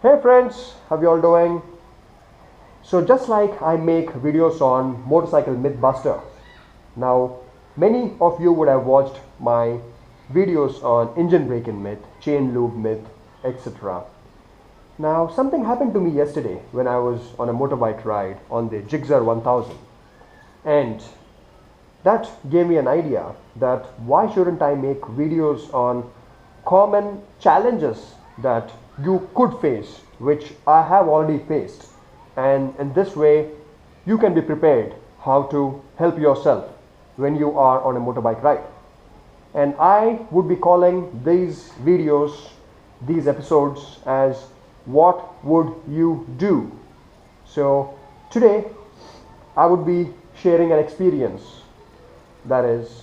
Hey friends, how you all doing? So just like I make videos on motorcycle mythbuster, now many of you would have watched my videos on engine braking myth, chain loop myth, etc. Now something happened to me yesterday when I was on a motorbike ride on the Gixxer 1000, and that gave me an idea that why shouldn't I make videos on common challenges that you could face, which I have already faced, and in this way you can be prepared how to help yourself when you are on a motorbike ride. And I would be calling these videos, these episodes, as what would you do. So today I would be sharing an experience. That is,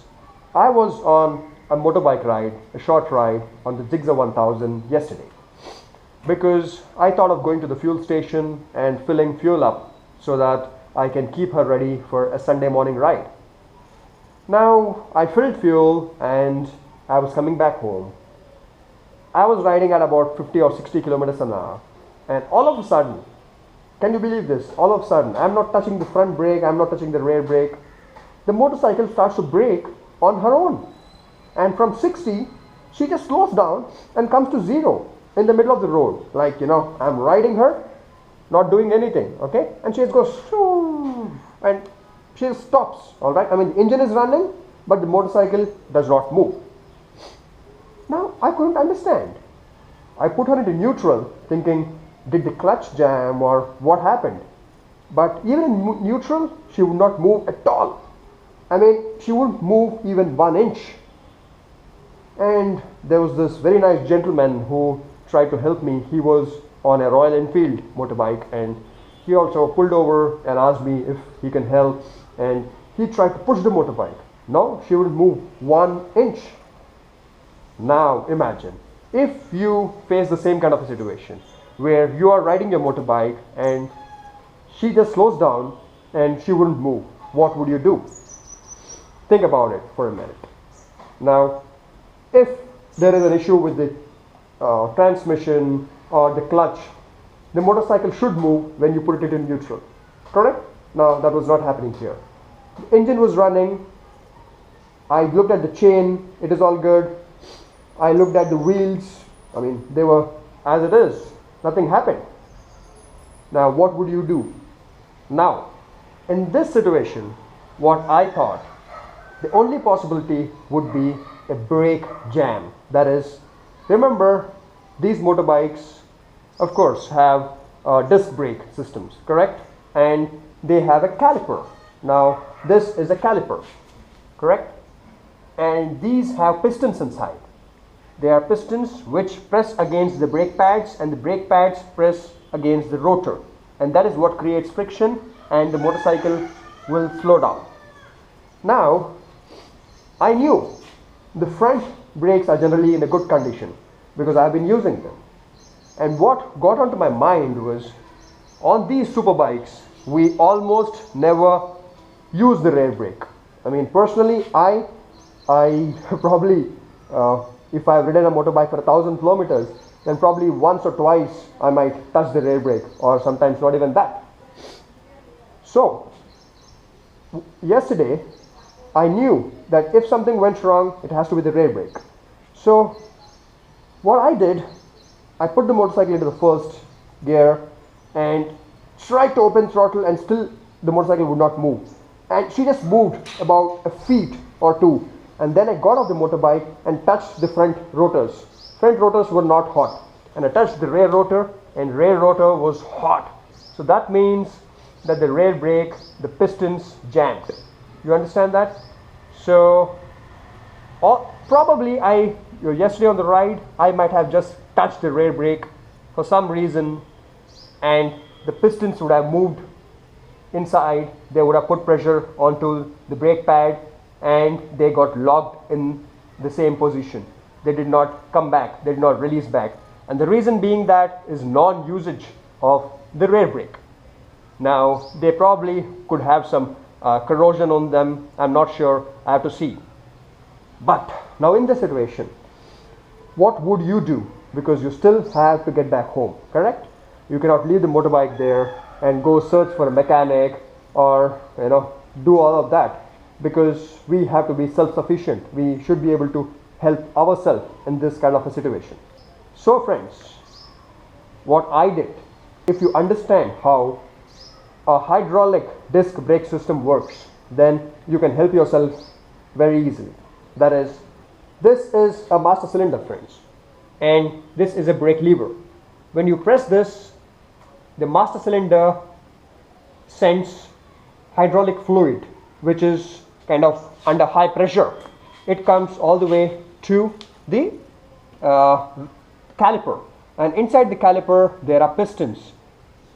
I was on a motorbike ride, a short ride on the Gixxer 1000 yesterday, because I thought of going to the fuel station and filling fuel up so that I can keep her ready for a Sunday morning ride. Now I filled fuel and I was coming back home. I was riding at about 50 or 60 kilometers an hour, and all of a sudden, can you believe this? All of a sudden, I'm not touching the front brake, I'm not touching the rear brake. The motorcycle starts to brake on her own, and from 60 she just slows down and comes to 0 in the middle of the road, like, I'm riding her, not doing anything, okay, and she just goes shoo, and she just stops. All right, I mean, the engine is running but the motorcycle does not move. Now I couldn't understand. I put her into neutral thinking, did the clutch jam or what happened? But even in neutral she would not move at all. I mean, she wouldn't move even 1 inch. And there was this very nice gentleman who tried to help me. He was on a Royal Enfield motorbike, and he also pulled over and asked me if he can help, and he tried to push the motorbike. No, she wouldn't move 1 inch. Now imagine if you face the same kind of a situation where you are riding your motorbike and she just slows down and she wouldn't move. What would you do? Think about it for a minute. Now, if there is an issue with the transmission or the clutch, the motorcycle should move when you put it in neutral, correct? Now that was not happening here. The engine was running. I looked at the chain, it is all good. I looked at the wheels, I mean, they were as it is, nothing happened. Now what would you do? Now in this situation, what I thought, the only possibility would be a brake jam. That is, remember, these motorbikes of course have disc brake systems, correct? And they have a caliper. Now this is a caliper, correct? And these have pistons inside. They are pistons which press against the brake pads, and the brake pads press against the rotor, and that is what creates friction, and the motorcycle will slow down. Now I knew the front brakes are generally in a good condition because I have been using them. And what got onto my mind was, on these super bikes we almost never use the rear brake. I mean, personally, I probably if I've ridden a motorbike for 1,000 kilometers, then probably once or twice I might touch the rear brake, or sometimes not even that. So yesterday I knew that if something went wrong, it has to be the rear brake. So what I did, I put the motorcycle into the first gear and tried to open throttle, and still the motorcycle would not move. And she just moved about a feet or two. And then I got off the motorbike and touched the front rotors. Front rotors were not hot. And I touched the rear rotor, and rear rotor was hot. So that means that the rear brake, the pistons jammed. You understand that? So probably yesterday on the ride, I might have just touched the rear brake for some reason, and the pistons would have moved inside. They would have put pressure onto the brake pad, and they got locked in the same position. They did not come back, they did not release back. And the reason being that is non-usage of the rear brake. Now they probably could have some corrosion on them, I'm not sure, I have to see. But now in this situation, what would you do? Because you still have to get back home, correct? You cannot leave the motorbike there and go search for a mechanic or do all of that, because we have to be self-sufficient. We should be able to help ourselves in this kind of a situation. So friends, what I did, if you understand how a hydraulic disc brake system works, then you can help yourself very easily. That is, this is a master cylinder, friends, and this is a brake lever. When you press this, the master cylinder sends hydraulic fluid, which is kind of under high pressure. It comes all the way to the caliper, and inside the caliper there are pistons,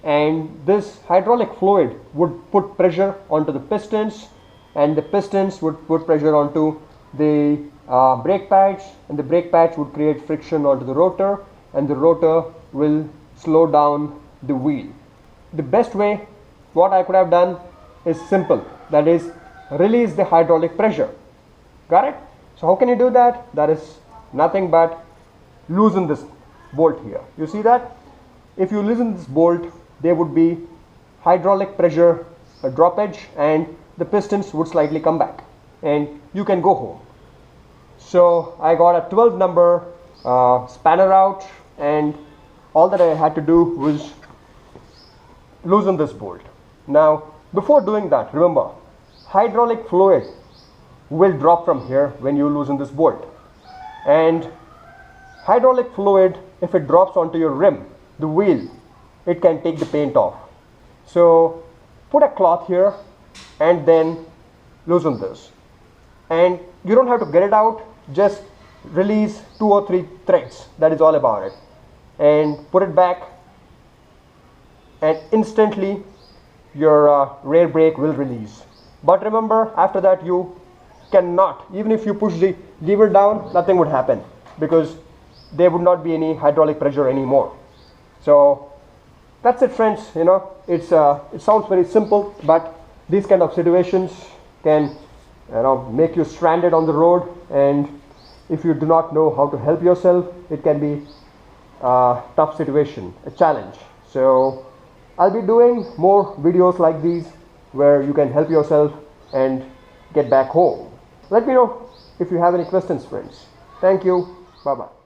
and this hydraulic fluid would put pressure onto the pistons, and the pistons would put pressure onto the brake pads, and the brake pads would create friction onto the rotor, and the rotor will slow down the wheel. The best way what I could have done is simple, that is, release the hydraulic pressure. Got it? So how can you do that? That is nothing but loosen this bolt here. You see that? If you loosen this bolt, there would be hydraulic pressure droppage, and the pistons would slightly come back, and you can go home. So I got a 12 number spanner out, and all that I had to do was loosen this bolt. Now before doing that, remember, hydraulic fluid will drop from here when you loosen this bolt, and hydraulic fluid, if it drops onto your rim, the wheel, it can take the paint off. So put a cloth here and then loosen this, and you don't have to get it out, just release 2 or 3 threads, that is all about it, and put it back, and instantly your rear brake will release. But remember, after that you cannot, even if you push the lever down, nothing would happen, because there would not be any hydraulic pressure anymore. So that's it, friends. It sounds very simple, but these kind of situations can make you stranded on the road, and if you do not know how to help yourself, it can be a tough situation, a challenge. So I'll be doing more videos like these where you can help yourself and get back home. Let me know if you have any questions, friends. Thank you. Bye bye.